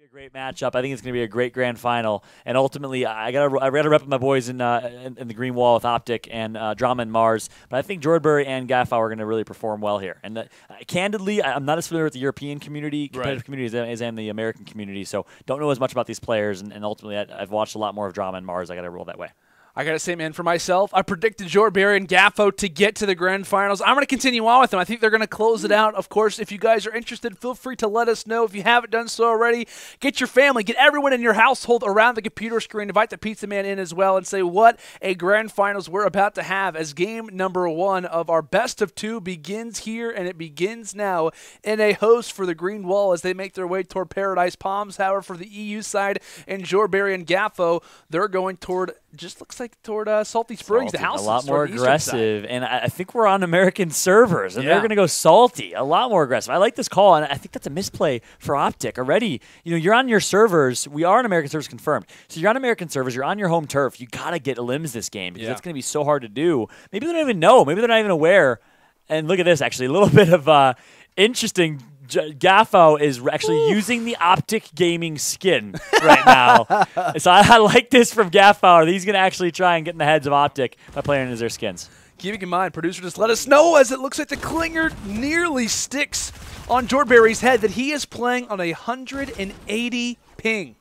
A great matchup. I think it's going to be a great grand final. And ultimately, I got to rep with my boys in the green wall with OpTic and Drama and Marz. But I think Jordberry and Gafow are going to really perform well here. And candidly, I'm not as familiar with the European community, competitive community, as I am the American community. So don't know as much about these players. And ultimately, I've watched a lot more of Drama and Marz. I got to roll that way. I got to say, man, for myself, I predicted Jordberry and Gafow to get to the grand finals. I'm going to continue on with them. I think they're going to close it out. Of course, if you guys are interested, feel free to let us know. If you haven't done so already, get your family, get everyone in your household around the computer screen. Invite the pizza man in as well and say what a grand finals we're about to have as game number 1 of our best of 2 begins here, and it begins now in a host for the green wall as they make their way toward Paradise Palms. However, for the EU side and Jordberry and Gafow, they're going toward, just looks like toward Salty Springs, the house. A lot more aggressive, and I think we're on American servers, and they're going to go salty, a lot more aggressive. I like this call, and I think that's a misplay for OpTic already. You know, you're on your servers. We are on American servers confirmed. So you're on American servers. You're on your home turf. You got to get limbs this game because that's going to be so hard to do. Maybe they don't even know. Maybe they're not even aware. And look at this, actually, a little bit of interesting. Gafow is actually using the OpTic Gaming skin right now. So I like this from Gafow. He's going to actually try and get in the heads of OpTic by playing as their skins. Keeping in mind, producer, just let us know as it looks like the clinger nearly sticks on Jordberry's head that he is playing on 180 ping.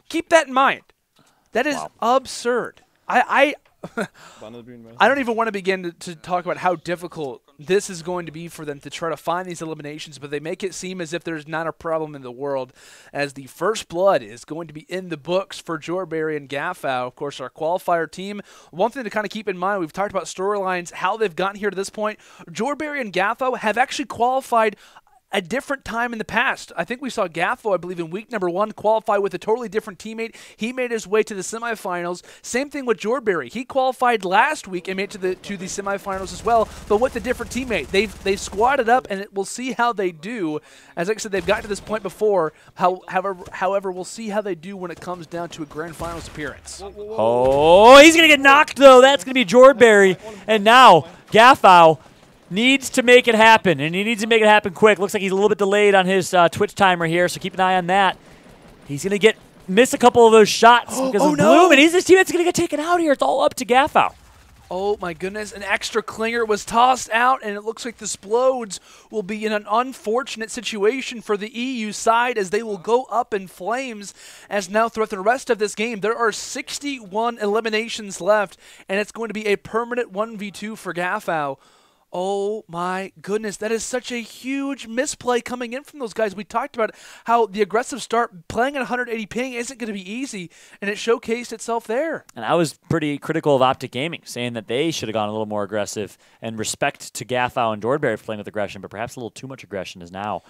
Keep that in mind. That is absurd. I don't even want to begin to talk about how difficult this is going to be for them to try to find these eliminations, but they make it seem as if there's not a problem in the world, as the first blood is going to be in the books for Jordberry and Gafow. Of course, our qualifier team. One thing to kind of keep in mind, we've talked about storylines, how they've gotten here to this point. Jordberry and Gafow have actually qualified a different time in the past. I think we saw Gafow, I believe, in week number 1 qualify with a totally different teammate. He made his way to the semifinals. Same thing with Jordberry. He qualified last week and made it to the semifinals as well, but with a different we've squadded up, and we'll see how they do. As I said, they've gotten to this point before. However, we'll see how they do when it comes down to a grand finals appearance. Oh, he's gonna get knocked though. That's gonna be Jordberry, and now Gafow needs to make it happen, and he needs to make it happen quick. Looks like he's a little bit delayed on his Twitch timer here, so keep an eye on that. He's going to miss a couple of those shots because of Bloom, and his teammate's going to get taken out here. It's all up to Gafow. Oh, my goodness. An extra clinger was tossed out, and it looks like the Splodes will be in an unfortunate situation for the EU side as they will go up in flames as now throughout the rest of this game. There are 61 eliminations left, and it's going to be a permanent 1v2 for Gafow. Oh my goodness, that is such a huge misplay coming in from those guys. We talked about how the aggressive start, playing at 180 ping isn't going to be easy, and it showcased itself there. And I was pretty critical of OpTic Gaming, saying that they should have gone a little more aggressive, and respect to Gafow and Jordberry for playing with aggression, but perhaps a little too much aggression is now.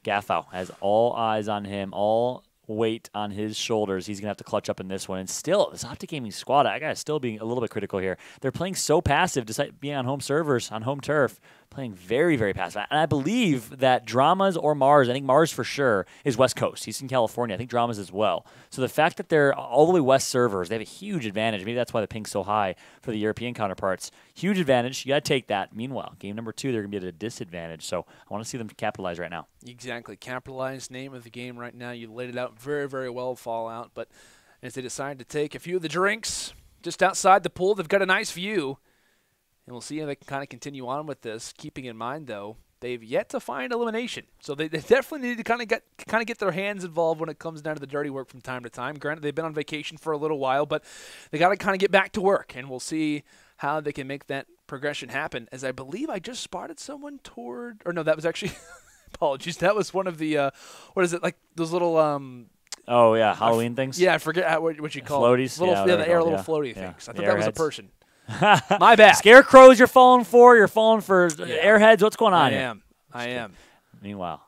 Gafow has all eyes on him, all weight on his shoulders. He's going to have to clutch up in this one. And still, this OpTic Gaming squad, I got to still be a little bit critical here. They're playing so passive despite being on home servers, on home turf, playing very, very passive. And I believe that Dramas or Marz, I think Marz for sure, is West Coast. He's in California. I think Dramas as well. So the fact that they're all the way West servers, they have a huge advantage. Maybe that's why the ping's so high for the European counterparts. Huge advantage. You got to take that. Meanwhile, game number 2, they're going to be at a disadvantage. So I want to see them capitalize right now. Exactly. Capitalize, name of the game right now. You laid it out very, very well, Fallout. But as they decide to take a few of the drinks just outside the pool, they've got a nice view. And we'll see how they can kind of continue on with this, keeping in mind, though, they've yet to find elimination. So they definitely need to kind of get their hands involved when it comes down to the dirty work from time to time. Granted, they've been on vacation for a little while, but they got to kind of get back to work, and we'll see how they can make that progression happen. As I believe I just spotted someone toward – or no, that was actually – apologies. That was one of the what is it, like those little oh, yeah, Halloween things? Yeah, I forget what you call floaties? Little, yeah, the air little floaty things. I thought that was a person. My bad. Scarecrows you're falling for. You're falling for airheads. What's going on here? I am. Meanwhile,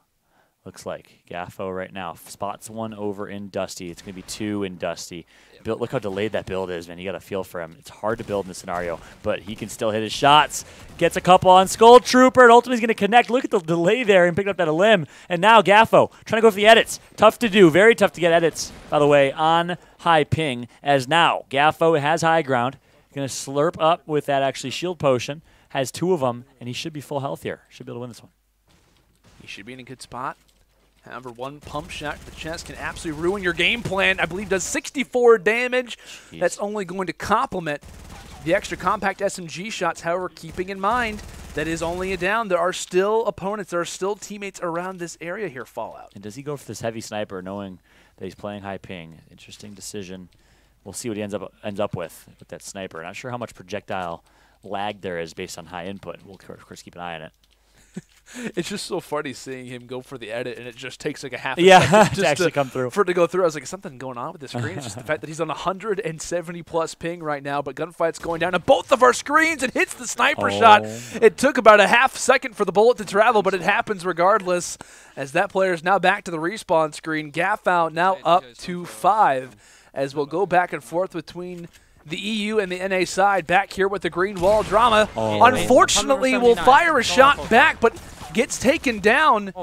looks like Gafow right now spots one over in Dusty. It's going to be 2 in Dusty. Look how delayed that build is, man. You got to feel for him. It's hard to build in this scenario, but he can still hit his shots. Gets a couple on Skull Trooper, and ultimately he's going to connect. Look at the delay there and pick up that limb. And now Gafow trying to go for the edits. Tough to do. Very tough to get edits, by the way, on high ping, as now Gafow has high ground. Going to slurp up with that actually shield potion. Has 2 of them, and he should be full health here. Should be able to win this one. He should be in a good spot. However, one pump shot to the chest can absolutely ruin your game plan. I believe does 64 damage. Jeez. That's only going to complement the extra compact SMG shots. However, keeping in mind that is only a down. There are still opponents. There are still teammates around this area here, Fallout. And does he go for this heavy sniper knowing that he's playing high ping? Interesting decision. We'll see what he ends up with that sniper. Not sure how much projectile lag there is based on high input. We'll, of course, keep an eye on it. It's just so funny seeing him go for the edit, and it just takes like a half a second second to actually come through. For it to go through. I was like, is something going on with the screen? It's just the fact that he's on 170+ ping right now, but gunfight's going down on both of our screens. It hits the sniper shot. It took about a half second for the bullet to travel, but it happens regardless, as that player is now back to the respawn screen. Gafow now up to 5, as we'll go back and forth between the EU and the NA side. Back here with the green wall drama. Unfortunately, will fire a shot back, but gets taken down.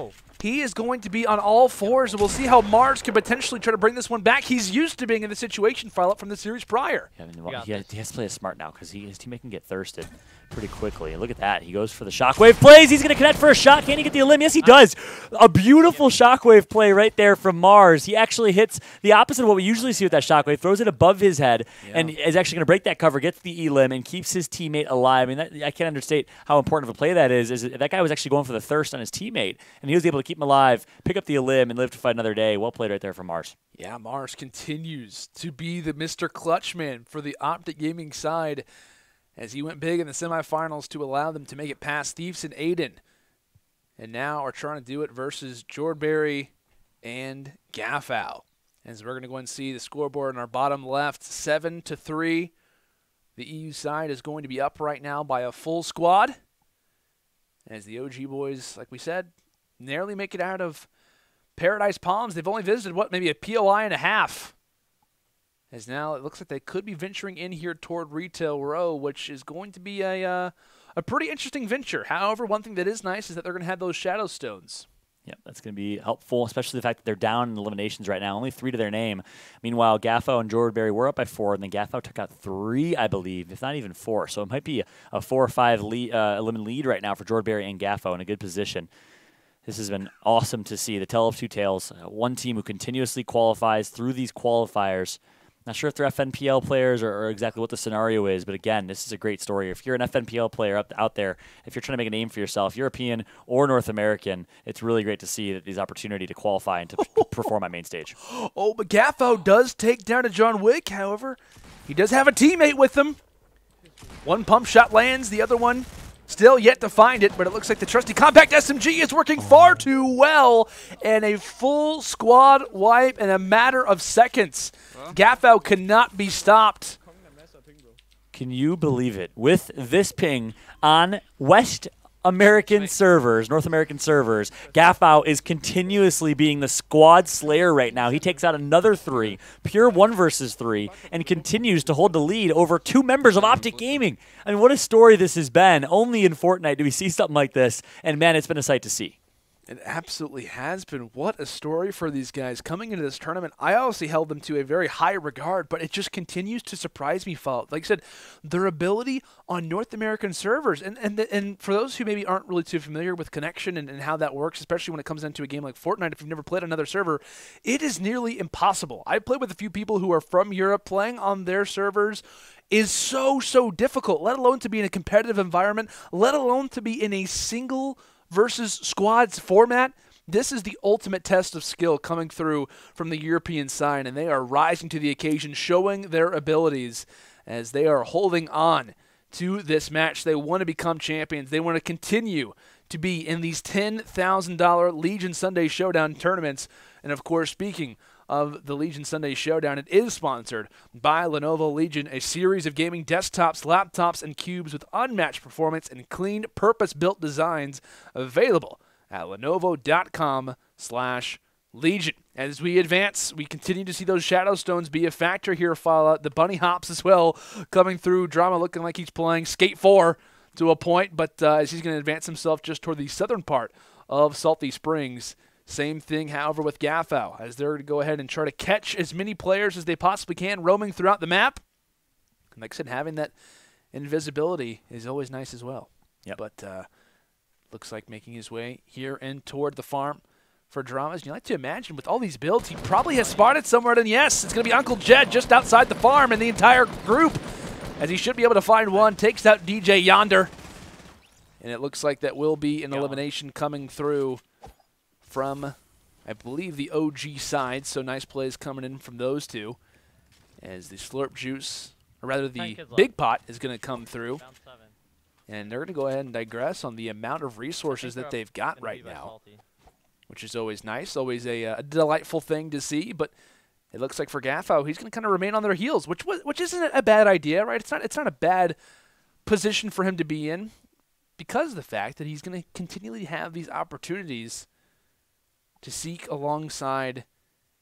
He is going to be on all fours, and we'll see how Marz can potentially try to bring this one back. He's used to being in the situation file up from the series prior. Yeah, I mean, well, he has to play it smart now because his teammate can get thirsted pretty quickly. Look at that. He goes for the shockwave plays. He's going to connect for a shot. Can he get the elim? Yes, he does. A beautiful shockwave play right there from Marz. He actually hits the opposite of what we usually see with that shockwave, throws it above his head, and is actually going to break that cover, gets the elim, and keeps his teammate alive. I mean, I can't understate how important of a play that is that guy was actually going for the thirst on his teammate, and he was able to keep him alive, pick up the elim, and live to fight another day. Well played right there from Marz. Yeah, Marz continues to be the Mr. Clutchman for the OpTic Gaming side, as he went big in the semifinals to allow them to make it past Thieves and Aiden. And now are trying to do it versus Jordberry and Gafow. As we're going to go and see the scoreboard on our bottom left, 7-3. The EU side is going to be up right now by a full squad, as the OG boys, like we said, narrowly make it out of Paradise Palms. They've only visited, what, maybe a POI and a half. As now it looks like they could be venturing in here toward Retail Row, which is going to be a pretty interesting venture. However, one thing that is nice is that they're going to have those Shadow Stones. Yep, that's going to be helpful, especially the fact that they're down in eliminations right now, only 3 to their name. Meanwhile, Gafow and Jordberry were up by 4, and then Gafow took out 3, I believe, if not even 4. So it might be a 4 or 5 elimin lead right now for Jordberry and Gafow in a good position. This has been awesome to see. The Tale of Two Tales, one team who continuously qualifies through these qualifiers. Not sure if they're FNPL players or exactly what the scenario is, but again, this is a great story. If you're an FNPL player out there, if you're trying to make a name for yourself, European or North American, it's really great to see that these opportunity to qualify and to perform on main stage. Oh, but Gafow does take down a John Wick, however. He does have a teammate with him. One pump shot lands, the other one still yet to find it, but it looks like the trusty compact SMG is working far too well, and a full squad wipe in a matter of seconds. Gafow cannot be stopped. Can you believe it? With this ping on West American servers, North American servers, Gafow is continuously being the squad slayer right now. He takes out another 3, pure 1 versus 3, and continues to hold the lead over 2 members of OpTic Gaming. I mean, what a story this has been. Only in Fortnite do we see something like this, and man, it's been a sight to see. It absolutely has been. What a story for these guys. Coming into this tournament, I obviously held them to a very high regard, but it just continues to surprise me, Fallout. Like I said, their ability on North American servers, and for those who maybe aren't really too familiar with connection and how that works, especially when it comes into a game like Fortnite, if you've never played another server, it is nearly impossible. I've played with a few people who are from Europe. Playing on their servers is so difficult, let alone to be in a competitive environment, let alone to be in a single versus squads format. This is the ultimate test of skill coming through from the European side, and they are rising to the occasion, showing their abilities as they are holding on to this match. They want to become champions. They want to continue to be in these $10,000 Legion Sunday Showdown tournaments. And of course, speaking of the Legion Sunday Showdown, it is sponsored by Lenovo Legion, a series of gaming desktops, laptops, and cubes with unmatched performance and clean, purpose-built designs available at lenovo.com/Legion. As we advance, we continue to see those Shadow Stones be a factor here, Fallout. The bunny hops as well coming through. Drama looking like he's playing Skate 4 to a point, but as he's going to advance himself just toward the southern part of Salty Springs. Same thing, however, with Gafow, as they're going to go ahead and try to catch as many players as they possibly can roaming throughout the map. And like I said, having that invisibility is always nice as well. Yep. But looks like making his way here in toward the farm. for Dramas. You like to imagine with all these builds, he probably has spotted somewhere. And yes, it's going to be Uncle Jed just outside the farm and the entire group, as he should be able to find one. Takes out DJ yonder. And it looks like that will be an elimination coming through from, I believe, the OG side. So nice plays coming in from those two. As the Slurp Juice, or rather the Big Pot, is going to come through. And they're going to go ahead and digress on the amount of resources that they've got right now, which is always nice, always a delightful thing to see. But it looks like for Gafow, he's going to kind of remain on their heels, which isn't a bad idea, right? It's not a bad position for him to be in, because of the fact that he's going to continually have these opportunities to seek alongside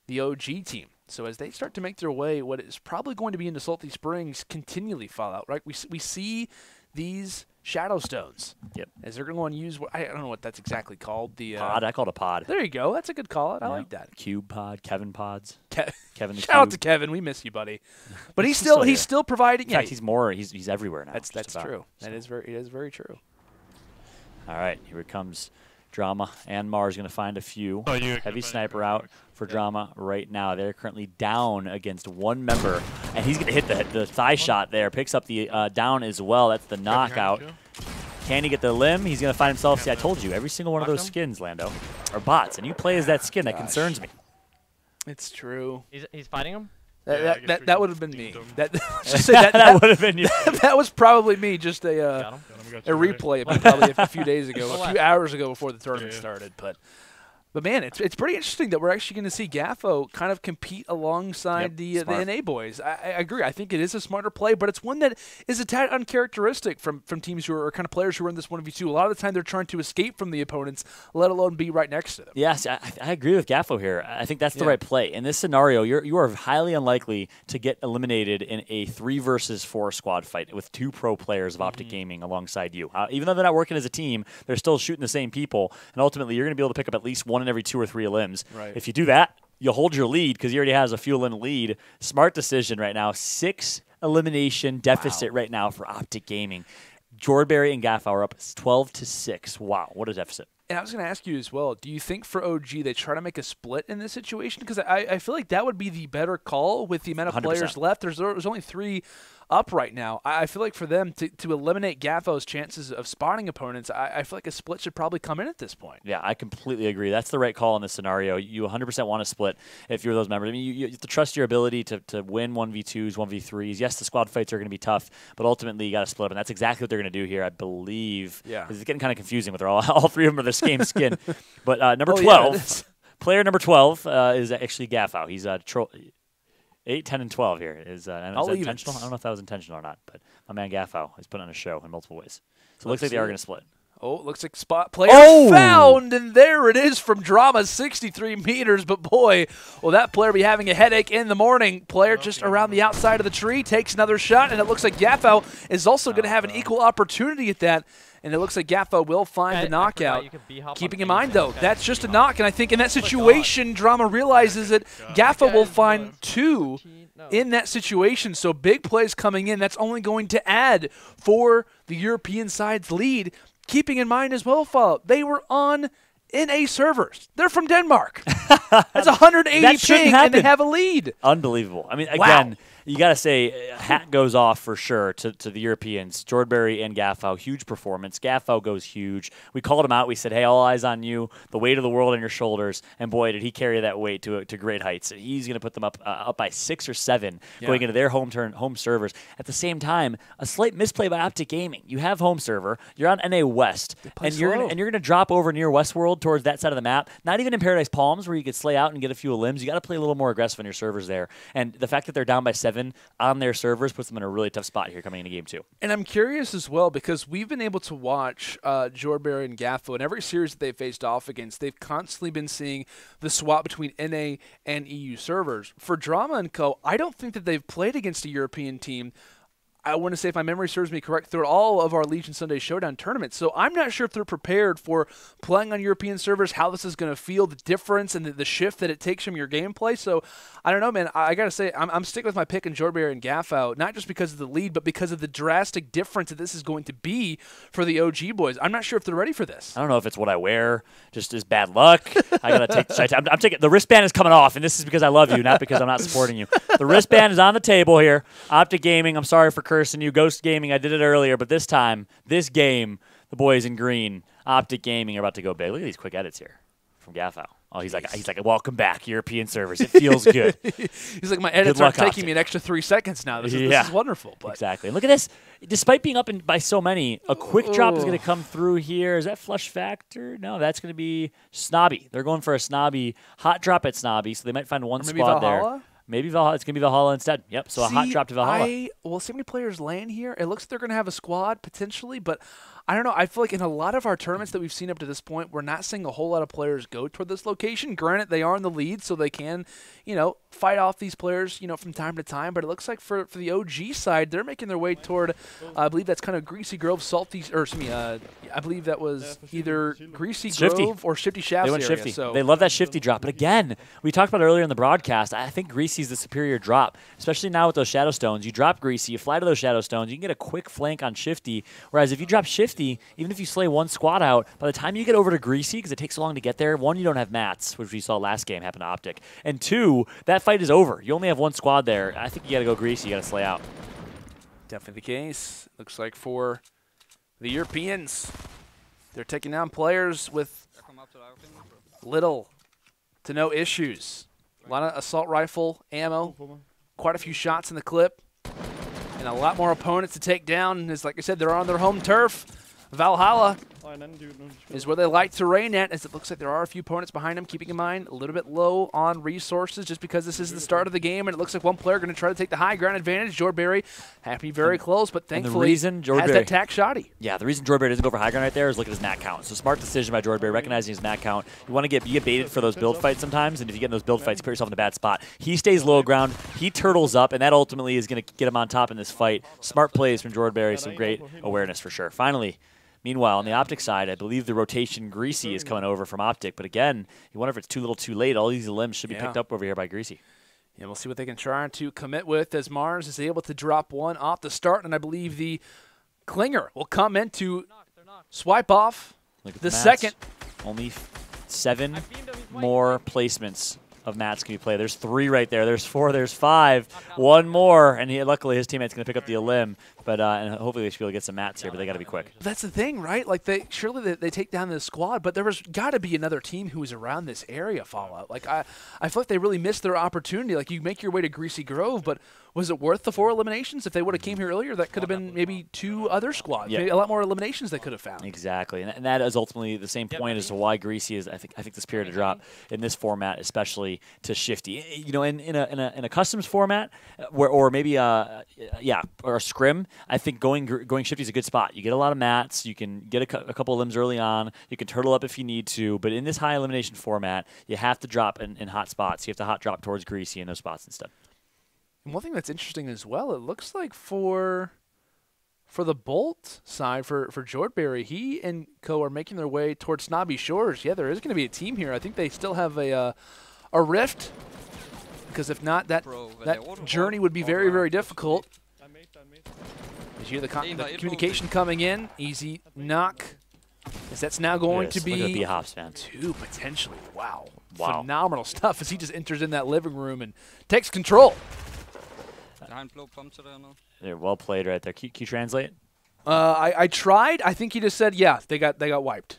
the OG team. So as they start to make their way, what is probably going to be into Salty Springs continually Fallout, right? We see these Shadow Stones. Yep. As they're going to use, I don't know what that's exactly called. The pod. I call it a pod. There you go. That's a good call. I like that. Cube pod. Kevin pods. Kevin the Shout out to Kevin. We miss you, buddy. But he's still providing. In fact, he's everywhere now. That's true. So. It is very true. All right, here it comes. Drama and Marz going to find a few. Heavy sniper out for Drama right now. They're currently down against one member, and he's going to hit the thigh shot there. Picks up the down as well. That's the knockout. Can he get the limb? He's going to find himself. See, I told you, every single one of those skins, Lando, are bots, and you play as that skin. That concerns me. It's true. He's fighting him? That would have been me. That would have been you. That was probably me. Just a replay probably a few days ago, a few hours ago before the tournament started. But man, it's pretty interesting that we're actually going to see Gafow kind of compete alongside the NA boys. I agree. I think it is a smarter play, but it's one that is a tad uncharacteristic from teams who are kind of players who are in this 1v2. A lot of the time they're trying to escape from the opponents, let alone be right next to them. Yes, I agree with Gafow here. I think that's the right play. In this scenario, you are highly unlikely to get eliminated in a 3 versus 4 squad fight with 2 pro players of OpTic Gaming alongside you. Even though they're not working as a team, they're still shooting the same people, and ultimately you're going to be able to pick up at least one in every 2 or 3 limbs. Right. If you do that, you'll hold your lead because he already has a few limb lead. Smart decision right now. 6 elimination deficit right now for OpTic Gaming. Jordberry and Gafow are up 12-6. Wow, what a deficit. And I was going to ask you as well, do you think for OG they try to make a split in this situation? Because I feel like that would be the better call with the amount of 100%. Players left. There's only 3 up right now. I feel like for them to eliminate Gafow's chances of spotting opponents, I feel like a split should probably come in at this point. Yeah, I completely agree. That's the right call in this scenario. You 100% want to split if you're those members. I mean, you have to trust your ability to win 1v2s, 1v3s. Yes, the squad fights are going to be tough, but ultimately you got to split up, and that's exactly what they're going to do here, I believe. Yeah. It's getting kind of confusing with all 3 of them are the same skin. But number 12, player number 12 is actually Gafow. He's 8, 10, and 12 here. Is intentional? I don't know if that was intentional or not, but my man Gafow is putting on a show in multiple ways. So it looks like they are going to split. Oh, it looks like spot player found, and there it is from Drama, 63 meters. But boy, will that player be having a headache in the morning. Player just around the outside of the tree takes another shot, and it looks like Gafow is also going to have an equal opportunity at that. And it looks like Gafow will find the knockout. Keeping in mind, though, that's just a knock. And I think in that situation, Drama realizes that Gafow will find 2 in that situation. So big plays coming in. That's only going to add for the European side's lead. Keeping in mind as well, Fallout, they were on NA servers. They're from Denmark. That's 180 ping, and they have a lead. Unbelievable. I mean, again, you got to say, hat goes off for sure to the Europeans. Jordberry and Gafow, huge performance. Gafow goes huge. We called him out. We said, hey, all eyes on you, the weight of the world on your shoulders. And boy, did he carry that weight to great heights. He's going to put them up by 6 or 7 going into their home servers. At the same time, a slight misplay by OpTic Gaming. You have home server. You're on NA West. And you're going to drop over near Westworld towards that side of the map. Not even in Paradise Palms where you could slay out and get a few limbs. You got to play a little more aggressive on your servers there. And the fact that they're down by 7 on their servers puts them in a really tough spot here coming into game 2. And I'm curious as well because we've been able to watch Jordberry and Gafow in every series that they've faced off against. They've constantly been seeing the swap between NA and EU servers. For Drama and Co., I don't think that they've played against a European team. I want to say, if my memory serves me correct, through all of our Legion Sunday Showdown tournaments. So I'm not sure if they're prepared for playing on European servers, how this is going to feel, the difference and the shift that it takes from your gameplay. So I don't know, man. I got to say, I'm sticking with my pick in Jordberry and Gafow, not just because of the lead, but because of the drastic difference that this is going to be for the OG boys. I'm not sure if they're ready for this. I don't know if it's what I wear, just as bad luck. I got to take I'm taking the wristband is coming off, and this is because I love you, not because I'm not supporting you. The wristband is on the table here. OpTic Gaming, I'm sorry for cursing you. Ghost Gaming, I did it earlier, but this time, this game, the boys in green, OpTic Gaming are about to go big. Look at these quick edits here from Gafow. Oh, he's like, welcome back, European servers. It feels good. He's like, my edits are taking me an extra 3 seconds now. This is wonderful. But. Exactly. And look at this. Despite being up by so many, a quick drop is going to come through here. Is that Flush Factor? No, that's going to be Snobby. They're going for a Snobby. Hot drop at Snobby, so they might find one squad there. Maybe Valhalla. It's going to be Valhalla instead. Yep, so a hot drop to Valhalla. Well, see how many players land here? It looks like they're going to have a squad, potentially, but I don't know. I feel like in a lot of our tournaments that we've seen up to this point, we're not seeing a whole lot of players go toward this location. Granted, they are in the lead, so they can, fight off these players, from time to time. But it looks like for the OG side, they're making their way toward, I believe that's kind of Greasy Grove, Salty, or excuse me, I believe that was either Greasy Grove or Shifty Shafts. They went area, Shifty. so. They love that Shifty drop. But again, we talked about earlier in the broadcast, I think Greasy's the superior drop, especially now with those Shadow Stones. You drop Greasy, you fly to those Shadow Stones, you can get a quick flank on Shifty. Whereas if you drop Shifty, even if you slay one squad out, by the time you get over to Greasy, because it takes so long to get there, one, you don't have mats, which we saw last game happen to OpTic. And two, that fight is over. You only have one squad there. I think you got to go Greasy. You got to slay out. Definitely the case. Looks like for the Europeans, they're taking down players with little to no issues. A lot of assault rifle ammo, quite a few shots in the clip, and a lot more opponents to take down. As like I said, they're on their home turf. Valhalla is where they like to reign at, as it looks like there are a few opponents behind them, keeping in mind a little bit low on resources just because this is the start of the game, and it looks like one player going to try to take the high ground advantage. Jordberry happy very close, but thankfully has that tack shoddy. Yeah, the reason Jordberry doesn't go for high ground right there is look at his nat count. So smart decision by Jordberry, recognizing his nat count. You get baited for those build fights sometimes, and if you get in those build fights, you put yourself in a bad spot. He stays low ground, he turtles up, and that ultimately is going to get him on top in this fight. Smart plays from Jordberry, some great awareness for sure. Finally, meanwhile, on the OpTic side, I believe the rotation Greasy is coming over from OpTic. But again, you wonder if it's too little too late. All these limbs should be picked up over here by Greasy. Yeah, we'll see what they can try to commit with as Marz is able to drop one off the start. And I believe the Klinger will come in to swipe off the second. Only 7 more placements of mats can be played. There's 3 right there. There's 4. There's 5. One more, and luckily his teammate's going to pick up the limb. But and hopefully they should be able to get some mats here, but they got to be quick. That's the thing, right? Like surely they take down this squad, but there was got to be another team who was around this area. Fallout. Like I feel like they really missed their opportunity. Like you make your way to Greasy Grove, but was it worth the 4 eliminations? If they would have came here earlier, that could have been maybe 2 other squads. Maybe a lot more eliminations they could have found. Exactly, and that is ultimately the same point as to why Greasy is. I think the spirit to drop in this format, especially to Shifty. In a customs format, or maybe or a scrim. I think going Shifty is a good spot. You get a lot of mats. You can get a couple of limbs early on. You can turtle up if you need to. But in this high elimination format, you have to drop in hot spots. You have to hot drop towards Greasy in those spots instead. And one thing that's interesting as well, it looks like for the Bolt side, for Jordberry, he and co are making their way towards Snobby Shores. Yeah, there is going to be a team here. I think they still have a rift, because if not, that journey would be very, very difficult. You hear the communication coming in. Easy knock. As that's now going to be hops, man. 2 potentially. Wow. Phenomenal stuff as he just enters in that living room and takes control. They're well played right there. Can you translate? I tried. I think he just said, yeah, they got wiped.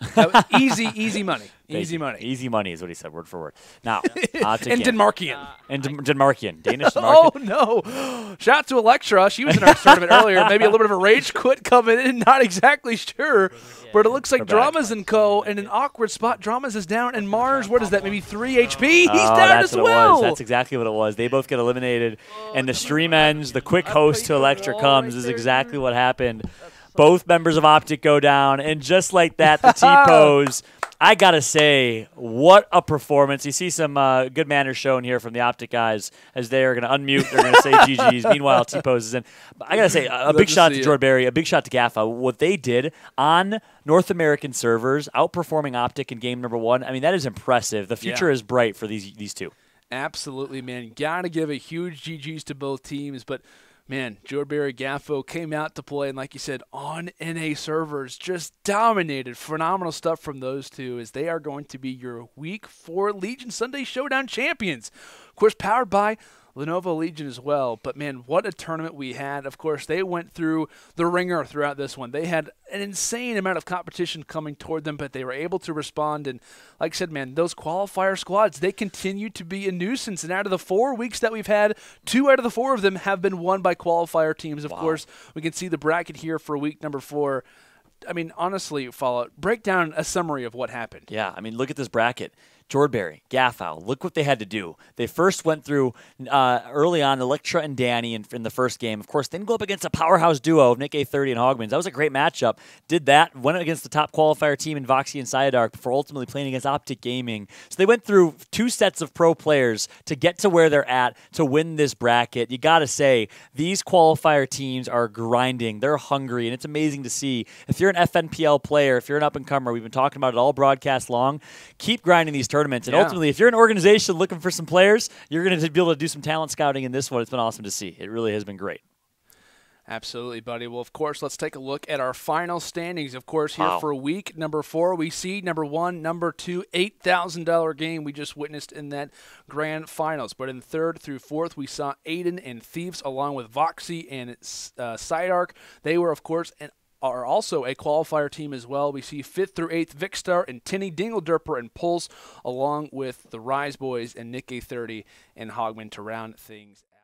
Easy money. Easy money. Easy money is what he said, word for word. Now, and Denmarkian. And Denmarkian. Danish Denmarkian. Oh, no. Shout out to Electra. She was in our tournament earlier. Maybe a little bit of a rage quit coming in. Not exactly sure. But it looks like Dramas and co. in an awkward spot. Dramas is down. And Marz, what is that? Maybe 3 HP? He's down as well. That's exactly what it was. They both get eliminated. And the stream ends. The quick host to Electra comes. Is exactly what happened. Both members of OpTic go down. And just like that, the T-pose I got to say, what a performance. You see some good manners shown here from the OpTic guys as they are going to unmute. They're going to say GG's. Meanwhile, T-Pose is in. But I got to say, a big shot to Jordberry, a big shot to Gafow. What they did on North American servers, outperforming OpTic in game number 1, I mean, that is impressive. The future is bright for these two. Absolutely, man. Got to give a huge GG's to both teams, but man, Jordberry Gafow came out to play, and like you said, on NA servers, just dominated. Phenomenal stuff from those two, as they are going to be your Week 4 Legion Sunday Showdown champions. Of course, powered by Lenovo Legion as well. But, man, what a tournament we had. Of course, they went through the ringer throughout this one. They had an insane amount of competition coming toward them, but they were able to respond. And like I said, man, those qualifier squads, they continue to be a nuisance. And out of the 4 weeks that we've had, 2 out of the 4 of them have been won by qualifier teams. Of course, we can see the bracket here for week number 4. I mean, honestly, Fallout, break down a summary of what happened. Yeah, I mean, look at this bracket. Jordberry, Gafow, look what they had to do. They first went through early on Electra and Danny in the first game. Of course, then go up against a powerhouse duo of Nick A30 and Hogmans. That was a great matchup. Did that, went against the top qualifier team in Voxy and Cyadark before ultimately playing against OpTic Gaming. So they went through 2 sets of pro players to get to where they're at to win this bracket. You got to say, these qualifier teams are grinding. They're hungry, and it's amazing to see. If you're an FNPL player, if you're an up-and-comer, we've been talking about it all broadcast long, keep grinding these tournaments. And ultimately, if you're an organization looking for some players, you're going to be able to do some talent scouting in this one. It's been awesome to see. It really has been great. Absolutely, buddy. Well, of course, let's take a look at our final standings. Of course, here for week number 4, we see number 1, number 2, $8,000 game we just witnessed in that grand finals. But in 3rd through 4th, we saw Aiden and Thieves along with Voxy and Cyadark. They were, of course, are also a qualifier team as well. We see 5th through 8th, Vicstar and Tinny, Dingledurper and Pulse, along with the Rise Boys and Nick A30 and Hogman to round things out.